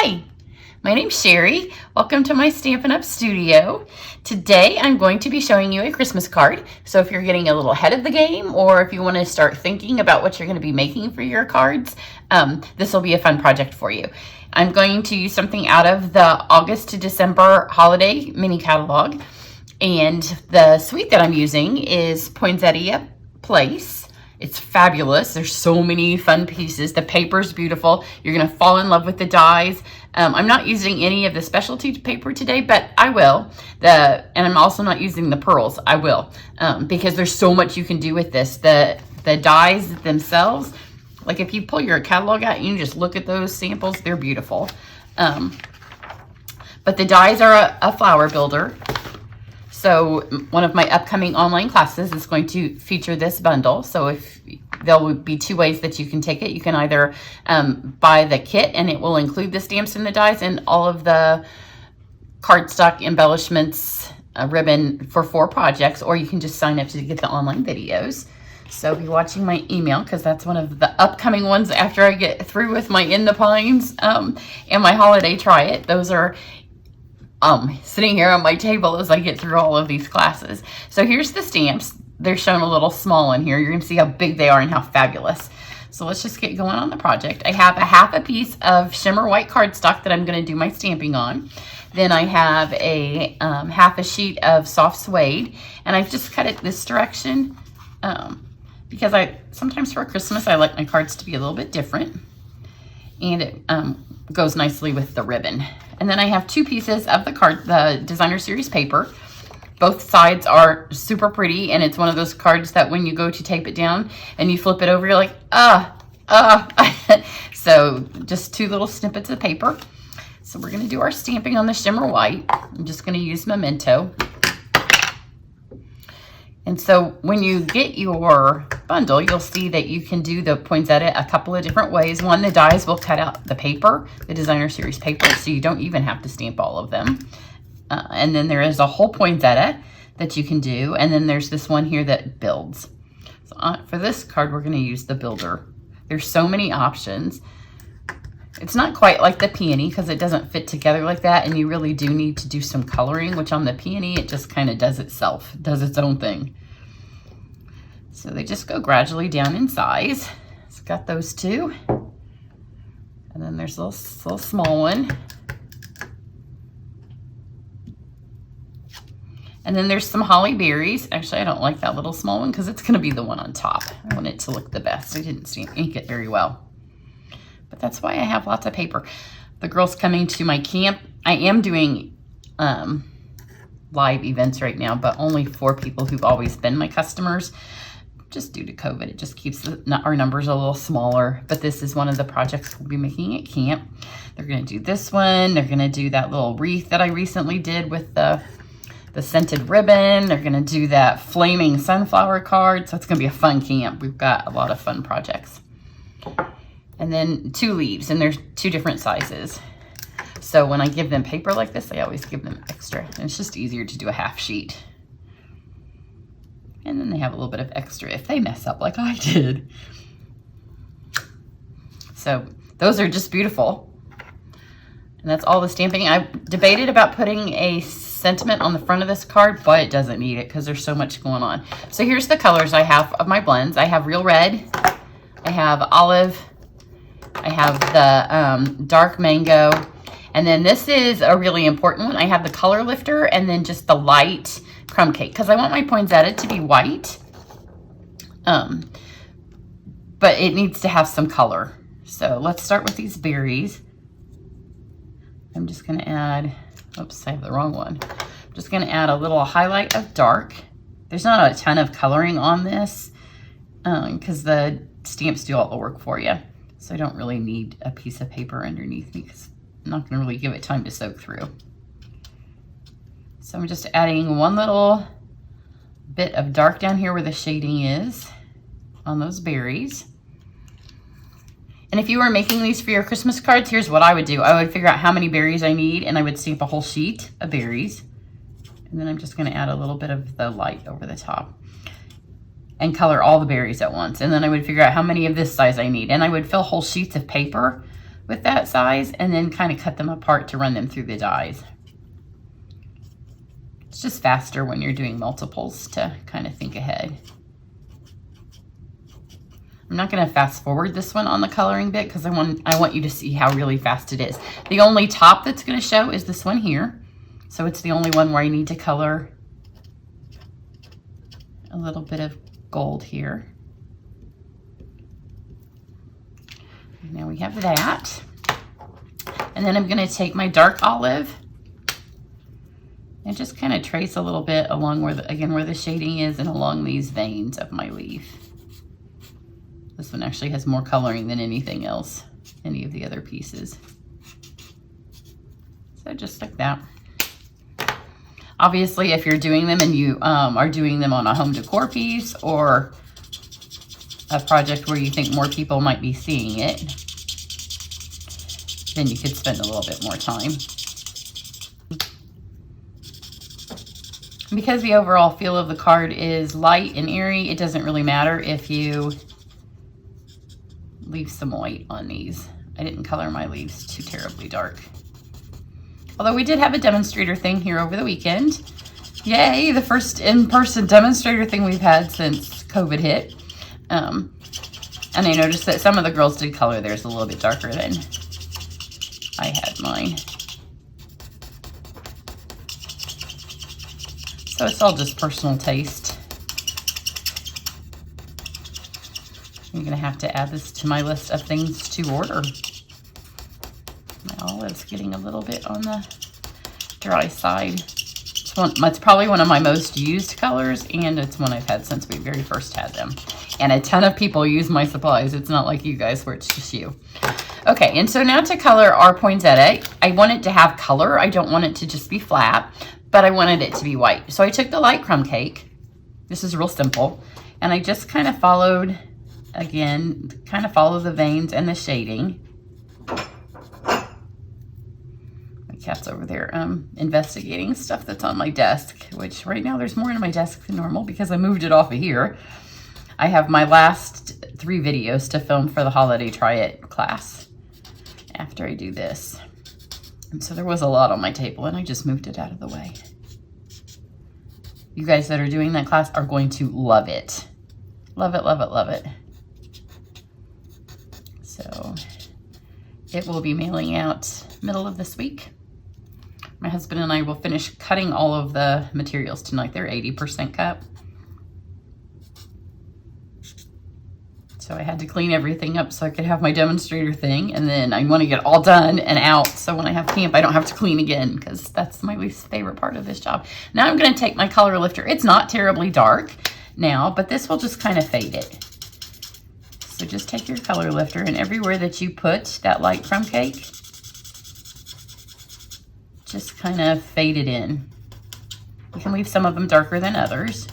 Hi, my name's Cheri. Welcome to my Stampin' Up! Studio. Today I'm going to be showing you a Christmas card. So if you're getting a little ahead of the game, or if you want to start thinking about what you're going to be making for your cards, this will be a fun project for you. I'm going to use something out of the August to December holiday mini catalog. And the suite that I'm using is Poinsettia Place. It's fabulous. There's so many fun pieces. The paper's beautiful. You're gonna fall in love with the dies. I'm not using any of the specialty paper today, but I will. And I'm also not using the pearls. I will, because there's so much you can do with this. The dies themselves, like if you pull your catalog out and you just look at those samples, they're beautiful. But the dies are a flower builder. So one of my upcoming online classes is going to feature this bundle. So if there will be two ways that you can take it. You can either buy the kit and it will include the stamps and the dies and all of the cardstock embellishments, ribbon for 4 projects, or you can just sign up to get the online videos. So be watching my email because that's one of the upcoming ones after I get through with my In the Pines and my holiday try it. Those are sitting here on my table as I get through all of these classes. So here's the stamps. They're shown a little small in here. You're gonna see how big they are and how fabulous. So let's just get going on the project. I have a half a piece of shimmer white cardstock that I'm gonna do my stamping on. Then I have a half a sheet of soft suede, and I've just cut it this direction because sometimes for Christmas I like my cards to be a little bit different, and it goes nicely with the ribbon. And then I have 2 pieces of the designer series paper. Both sides are super pretty, and it's one of those cards that when you go to tape it down and you flip it over, you're like, So just 2 little snippets of paper. So we're gonna do our stamping on the shimmer white. I'm just gonna use Memento. And so when you get your bundle, you'll see that you can do the poinsettia a couple of different ways. One, the dies will cut out the paper, the designer series paper, so you don't even have to stamp all of them. And then there is a whole poinsettia that you can do. And then there's this one here that builds. So for this card, we're gonna use the builder. There's so many options. It's not quite like the peony because it doesn't fit together like that, and you really do need to do some coloring, which on the peony, it just kind of does itself, does its own thing. So they just go gradually down in size. It's got those 2. And then there's a little small one. And then there's some holly berries. Actually, I don't like that little small one because it's going to be the one on top. I want it to look the best. I didn't ink it very well. But that's why I have lots of paper. The girls coming to my camp, I am doing live events right now, but only for people who've always been my customers. Just due to COVID, it just keeps our numbers a little smaller. But this is one of the projects we'll be making at camp. They're gonna do this one. They're gonna do that little wreath that I recently did with the scented ribbon. They're gonna do that flaming sunflower card. So it's gonna be a fun camp. We've got a lot of fun projects. And then 2 leaves, and there's 2 different sizes. So when I give them paper like this, I always give them extra. And it's just easier to do a half sheet. And then they have a little bit of extra if they mess up like I did. So those are just beautiful. And that's all the stamping. I debated about putting a sentiment on the front of this card, but it doesn't need it because there's so much going on. So here's the colors I have of my blends. I have real red, I have olive, I have the dark mango, and then this is a really important one. I have the color lifter and then just the light crumb cake because I want my poinsettia to be white, but it needs to have some color. So let's start with these berries. I'm just going to add, oops, I have the wrong one. I'm just going to add a little highlight of dark. There's not a ton of coloring on this because the stamps do all the work for you. So I don't really need a piece of paper underneath me because I'm not going to really give it time to soak through. So I'm just adding one little bit of dark down here where the shading is on those berries. And if you were making these for your Christmas cards, here's what I would do. I would figure out how many berries I need, and I would stamp a whole sheet of berries. And then I'm just going to add a little bit of the light over the top. and color all the berries at once. And then I would figure out how many of this size I need. And I would fill whole sheets of paper with that size, and then kind of cut them apart to run them through the dies. It's just faster when you're doing multiples to kind of think ahead. I'm not going to fast forward this one on the coloring bit because I want you to see how really fast it is. The only top that's going to show is this one here. So it's the only one where I need to color a little bit of gold here. Now we have that. And then I'm going to take my dark olive and just kind of trace a little bit along where where the shading is and along these veins of my leaf. This one actually has more coloring than anything else, any of the other pieces. So just like that. Obviously, if you're doing them and you are doing them on a home decor piece or a project where you think more people might be seeing it, then you could spend a little bit more time. Because the overall feel of the card is light and airy, it doesn't really matter if you leave some white on these. I didn't color my leaves too terribly dark. Although we did have a demonstrator thing here over the weekend. Yay, the first in-person demonstrator thing we've had since COVID hit. And I noticed that some of the girls did color theirs a little bit darker than I had mine. So it's all just personal taste. I'm going to have to add this to my list of things to order. My olive's getting a little bit on the dry side. It's probably one of my most used colors, and it's one I've had since we very first had them. And a ton of people use my supplies. It's not like you guys where it's just you. Okay, and so now to color our poinsettia. I want it to have color. I don't want it to just be flat, but I wanted it to be white. So I took the light crumb cake. This is real simple. And I just kind of followed, again, kind of follow the veins and the shading. My cat's over there investigating stuff that's on my desk, which right now there's more in my desk than normal because I moved it off of here. I have my last 3 videos to film for the holiday try it class after I do this. And so there was a lot on my table and I just moved it out of the way. You guys that are doing that class are going to love it. Love it, love it, love it. So it will be mailing out middle of this week. My husband and I will finish cutting all of the materials tonight. They're 80% cut. So I had to clean everything up so I could have my demonstrator thing. And then I want to get all done and out. So when I have camp, I don't have to clean again because that's my least favorite part of this job. Now I'm going to take my color lifter. It's not terribly dark now, but this will just kind of fade it. So just take your color lifter and everywhere that you put that light crumb cake, just kind of fade it in. You can leave some of them darker than others.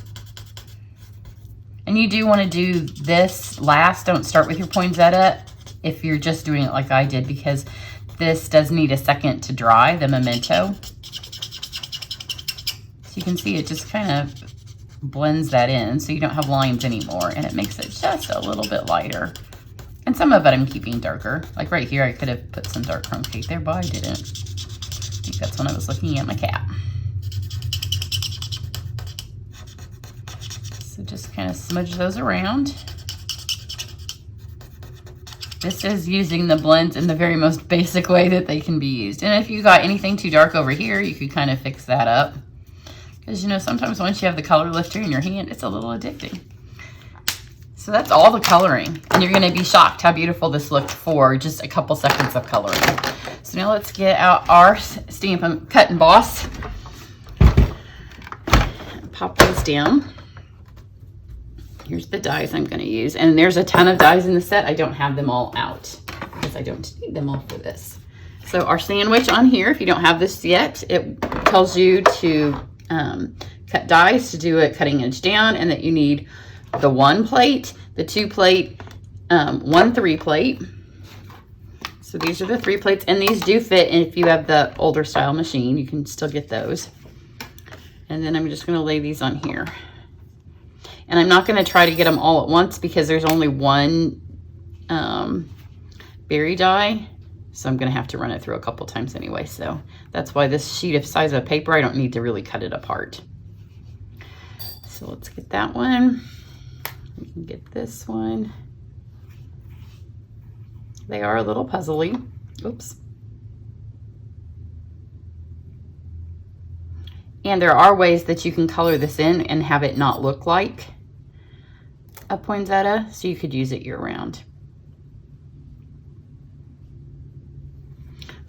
And you do want to do this last. Don't start with your poinsettia if you're just doing it like I did, because this does need a second to dry, the memento. So you can see it just kind of blends that in so you don't have lines anymore, and it makes it just a little bit lighter. And some of it I'm keeping darker. Like right here, I could have put some dark crumb cake there, but I didn't. I think that's when I was looking at my cat. So just kind of smudge those around. This is using the blends in the very most basic way that they can be used. And if you got anything too dark over here, you could kind of fix that up. Because, you know, sometimes once you have the color lifter in your hand, it's a little addicting. So that's all the coloring. And you're going to be shocked how beautiful this looked for just a couple seconds of coloring. So now let's get out our Stampin' Cut and Boss. Pop those down. Here's the dies I'm going to use. And there's a ton of dies in the set. I don't have them all out because I don't need them all for this. So our sandwich on here, if you don't have this yet, it tells you to cut dies to do a cutting edge down, and that you need the 1 plate, the 2 plate, 1 3 plate. So these are the 3 plates, and these do fit. And if you have the older style machine, you can still get those. And then I'm just going to lay these on here. And I'm not going to try to get them all at once because there's only 1 berry die. So I'm gonna have to run it through a couple times anyway. So that's why this sheet of size of paper, I don't need to really cut it apart. So let's get that one. We can get this one. They are a little puzzly. Oops. And there are ways that you can color this in and have it not look like a poinsettia, so you could use it year round.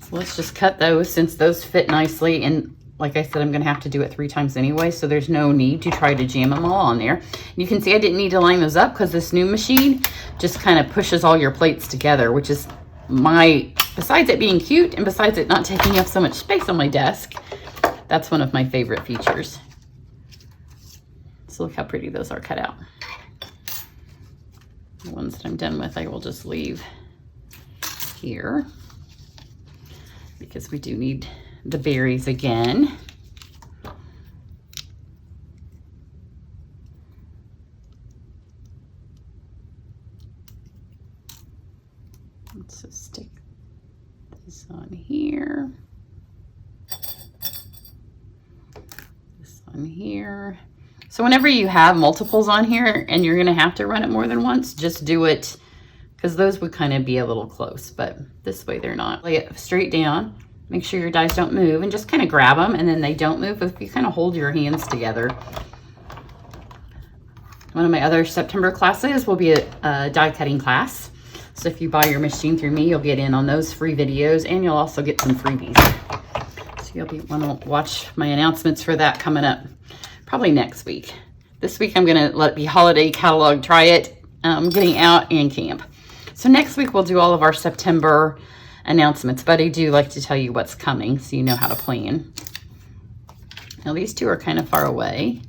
So let's just cut those since those fit nicely. And like I said, I'm gonna have to do it 3 times anyway, so there's no need to try to jam them all on there. You can see I didn't need to line those up because this new machine just kind of pushes all your plates together, which is besides it being cute and besides it not taking up so much space on my desk, that's one of my favorite features. So look how pretty those are cut out. The ones that I'm done with, I will just leave here because we do need the berries again. Let's just stick this on here. This on here. So whenever you have multiples on here and you're gonna have to run it more than once, just do it, because those would kind of be a little close, but this way they're not. Lay it straight down, make sure your dies don't move, and just kind of grab them, and then they don't move if you kind of hold your hands together. One of my other September classes will be a die cutting class. So if you buy your machine through me, you'll get in on those free videos, and you'll also get some freebies. So you'll want to watch my announcements for that coming up probably next week. This week I'm gonna let it be holiday catalog, try it, getting out and camp. So next week we'll do all of our September announcements, but I do like to tell you what's coming so you know how to plan. Now these two are kind of far away.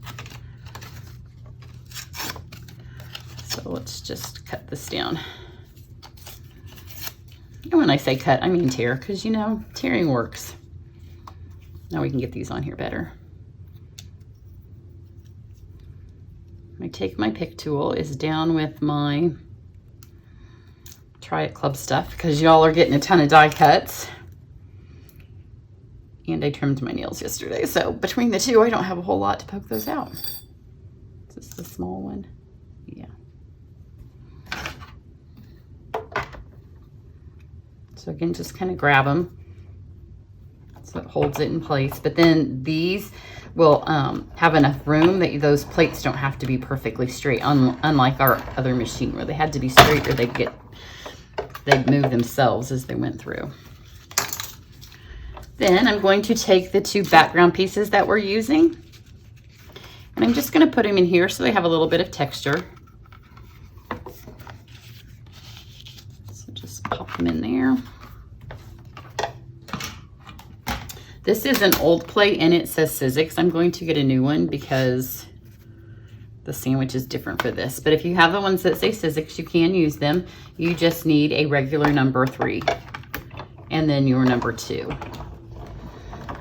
So let's just cut this down. And when I say cut, I mean tear, because you know, tearing works. Now we can get these on here better. I take my pick tool, is down with my Try It Club stuff, because y'all are getting a ton of die cuts. And I trimmed my nails yesterday, so between the two, I don't have a whole lot to poke those out. Is this the small one? Yeah. So again, just kind of grab them so it holds it in place. But then these will have enough room that those plates don't have to be perfectly straight, unlike our other machine where they had to be straight or they'd move themselves as they went through. Then I'm going to take the 2 background pieces that we're using, and I'm just going to put them in here so they have a little bit of texture. So just pop them in there. This is an old plate and it says Sizzix. I'm going to get a new one because the sandwich is different for this. But if you have the ones that say Sizzix, you can use them. You just need a regular number 3 and then your number 2.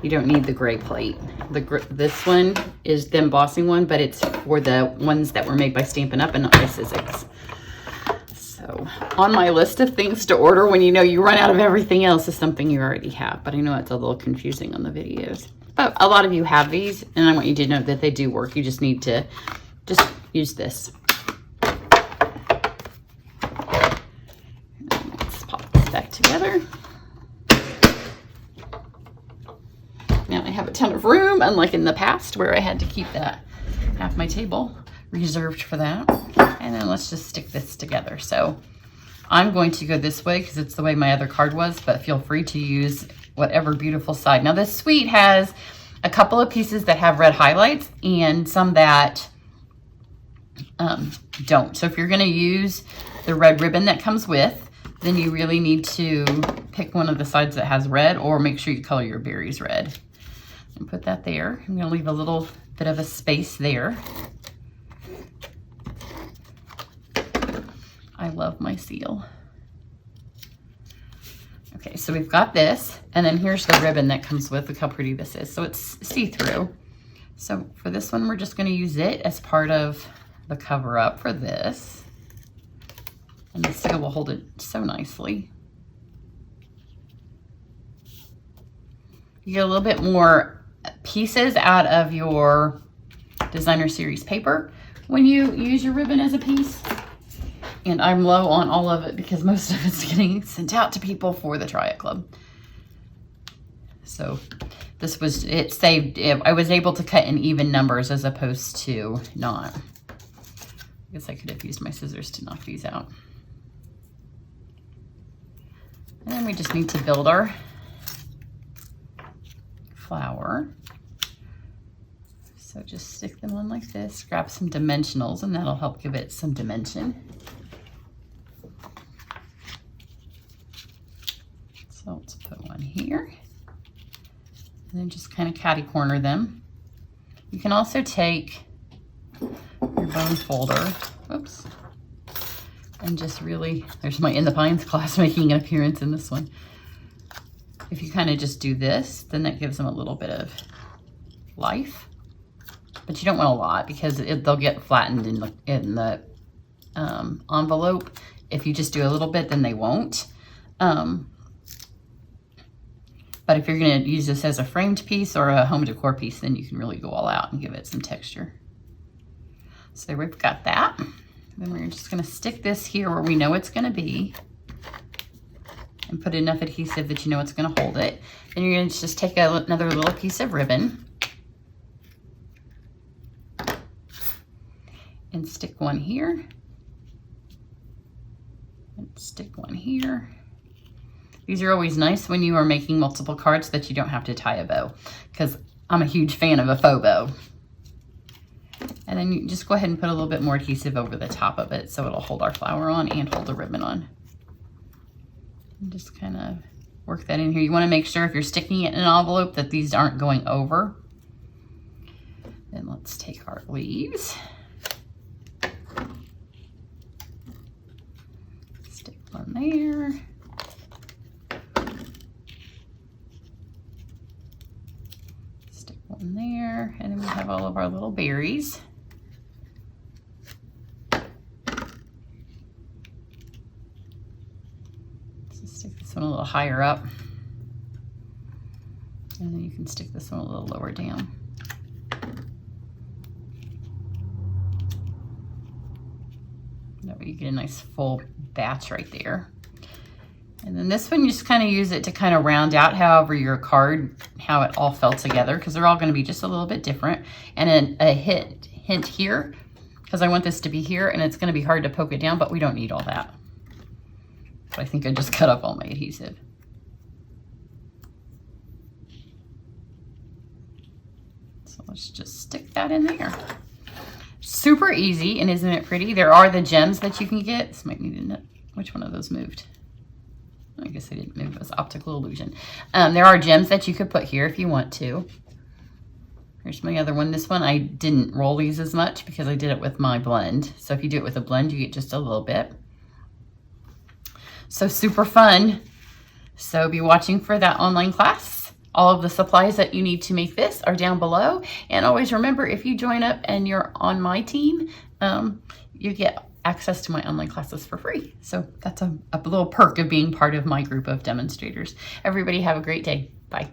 You don't need the gray plate. This one is the embossing one, but it's for the ones that were made by Stampin' Up and not by Sizzix. So on my list of things to order when you know you run out of everything else is something you already have, but I know it's a little confusing on the videos. But a lot of you have these, and I want you to know that they do work. You just need to just use this. Let's pop this back together. Now I have a ton of room, unlike in the past where I had to keep that half my table reserved for that. And then let's just stick this together. So I'm going to go this way because it's the way my other card was, but feel free to use whatever beautiful side. Now this suite has a couple of pieces that have red highlights and some that don't. So if you're gonna use the red ribbon that comes with, then you really need to pick one of the sides that has red, or make sure you color your berries red. And put that there. I'm gonna leave a little bit of a space there. I love my seal. Okay, so we've got this, and then here's the ribbon that comes with. Look how pretty this is. So it's see-through. So for this one, we're just gonna use it as part of the cover up for this. And the seal will hold it so nicely. You get a little bit more pieces out of your designer series paper when you use your ribbon as a piece. And I'm low on all of it because most of it's getting sent out to people for the Try It Club. So this was, it saved, I was able to cut in even numbers as opposed to not. I guess I could have used my scissors to knock these out. And then we just need to build our flower. So just stick them on like this, grab some dimensionals, and that'll help give it some dimension. So let's put one here. And then just kind of catty corner them. You can also take your bone folder, oops, and just really, there's my In the Pines class making an appearance in this one. If you kind of just do this, then that gives them a little bit of life. But you don't want a lot because they'll get flattened in the envelope. If you just do a little bit, then they won't. But if you're going to use this as a framed piece or a home decor piece, then you can really go all out and give it some texture. So there we've got that. Then we're just going to stick this here where we know it's going to be and put enough adhesive that you know it's going to hold it. Then you're going to just take another little piece of ribbon and stick one here and stick one here. These are always nice when you are making multiple cards that you don't have to tie a bow, because I'm a huge fan of a faux bow. And then you just go ahead and put a little bit more adhesive over the top of it so it'll hold our flower on and hold the ribbon on. And just kind of work that in here. You want to make sure if you're sticking it in an envelope that these aren't going over. Then let's take our leaves. Stick one there. Stick one there. And then we have all of our little berries. Stick this one a little higher up, and then you can stick this one a little lower down. That way you get a nice full batch right there. And then this one, you just kind of use it to kind of round out however your card, how it all fell together, because they're all going to be just a little bit different. And then a hint here, because I want this to be here, and it's going to be hard to poke it down, but we don't need all that. So I think I just cut up all my adhesive. So let's just stick that in there. Super easy, and isn't it pretty? There are the gems that you can get. This might need to, which one of those moved? I guess I didn't move. It was optical illusion. There are gems that you could put here if you want to. Here's my other one. This one, I didn't roll these as much because I did it with my blend. So if you do it with a blend, you get just a little bit. So super fun. So be watching for that online class. All of the supplies that you need to make this are down below. And always remember, if you join up and you're on my team, you get access to my online classes for free. So that's a little perk of being part of my group of demonstrators. Everybody have a great day. Bye.